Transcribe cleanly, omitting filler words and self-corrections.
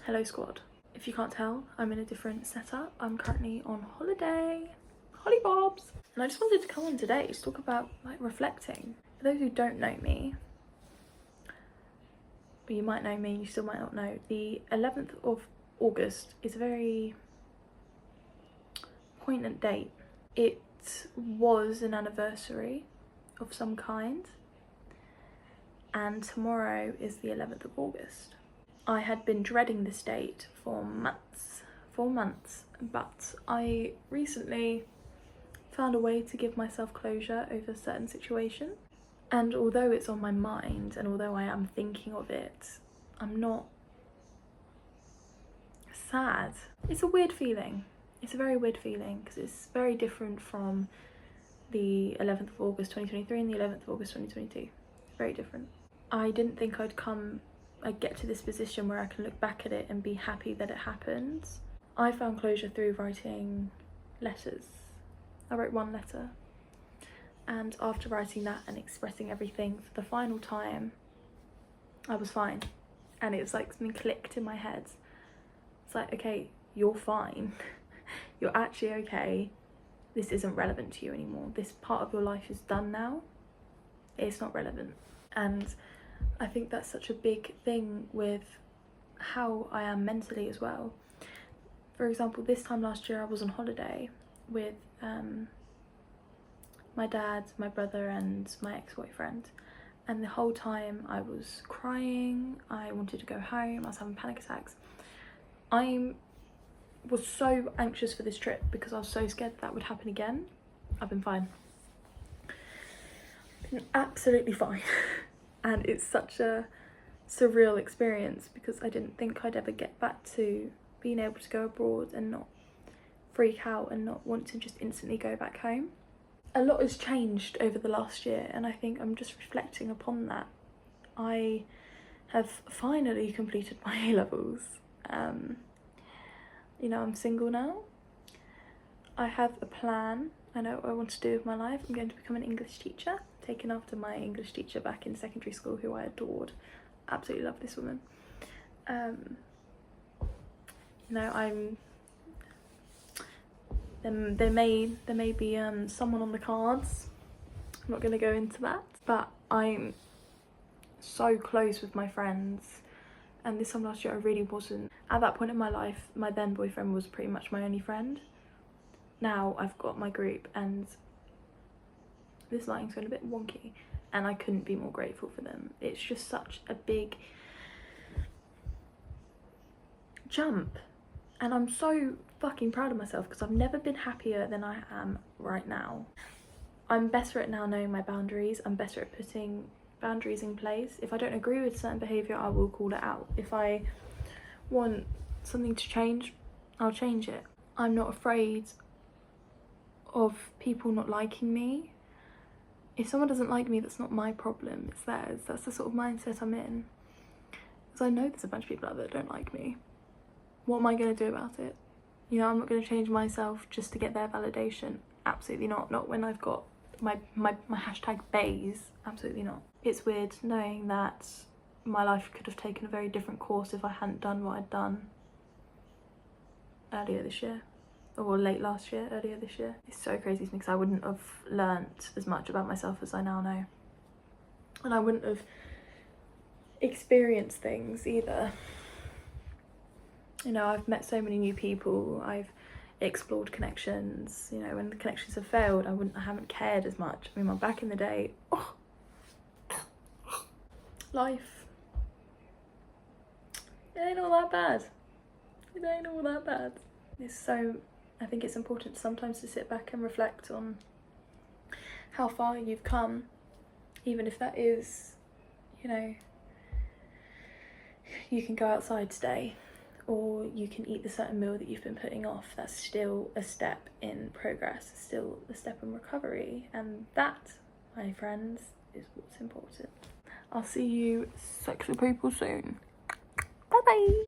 Hello squad. If you can't tell, I'm in a different setup. I'm currently on holiday. Holly bobs. And I just wanted to come on today to talk about like reflecting. For those who don't know me, but you might know me, you still might not know, the 11th of August is a very poignant date. It was an anniversary of some kind, and tomorrow is the 11th of August. I had been dreading this date for months, but I recently found a way to give myself closure over a certain situation. And although it's on my mind and although I am thinking of it, I'm not sad. It's a weird feeling. It's a very weird feeling because it's very different from the 11th of August 2023 and the 11th of August 2022. Very different. I didn't think I'd get to this position where I can look back at it and be happy that it happened. I found closure through writing letters. I wrote one letter, and after writing that and expressing everything for the final time, I was fine. And it was like something clicked in my head. It's like, okay, you're fine. You're actually okay. This isn't relevant to you anymore. This part of your life is done now. It's not relevant. And I think that's such a big thing with how I am mentally as well. For example, this time last year I was on holiday with my dad, my brother and my ex-boyfriend, and the whole time I was crying, I wanted to go home, I was having panic attacks. I was so anxious for this trip because I was so scared that would happen again. I've been fine. Been absolutely fine. And it's such a surreal experience because I didn't think I'd ever get back to being able to go abroad and not freak out and not want to just instantly go back home. A lot has changed over the last year, and I think I'm just reflecting upon that. I have finally completed my A-levels. You know, I'm single now. I have a plan. I know what I want to do with my life. I'm going to become an English teacher, taken after my English teacher back in secondary school who I adored. Absolutely love this woman. You know, there may be someone on the cards. I'm not going to go into that, but I'm so close with my friends, and this time last year I really wasn't. At that point in my life, my then boyfriend was pretty much my only friend. Now I've got my group, and this lighting's going a bit wonky, and I couldn't be more grateful for them. It's just such a big jump, and I'm so fucking proud of myself because I've never been happier than I am right now. I'm better at now knowing my boundaries. I'm better at putting boundaries in place. If I don't agree with certain behaviour, I will call it out. If I want something to change, I'll change it. I'm not afraid of people not liking me. If someone doesn't like me, that's not my problem, it's theirs. That's the sort of mindset I'm in. Because I know there's a bunch of people out there that don't like me. What am I going to do about it? You know, I'm not going to change myself just to get their validation. Absolutely not. Not when I've got my hashtag bays. Absolutely not. It's weird knowing that my life could have taken a very different course if I hadn't done what I'd done earlier this year. Or late last year, earlier this year. It's so crazy to me because I wouldn't have learnt as much about myself as I now know. And I wouldn't have experienced things either. You know, I've met so many new people, I've explored connections. You know, when the connections have failed, I haven't cared as much. I mean, back in the day, life. It ain't all that bad. It ain't all that bad. I think it's important sometimes to sit back and reflect on how far you've come, even if that is, you know, you can go outside today or you can eat the certain meal that you've been putting off. That's still a step in progress, still a step in recovery, and that, my friends, is what's important. I'll see you sexy people soon. Bye bye.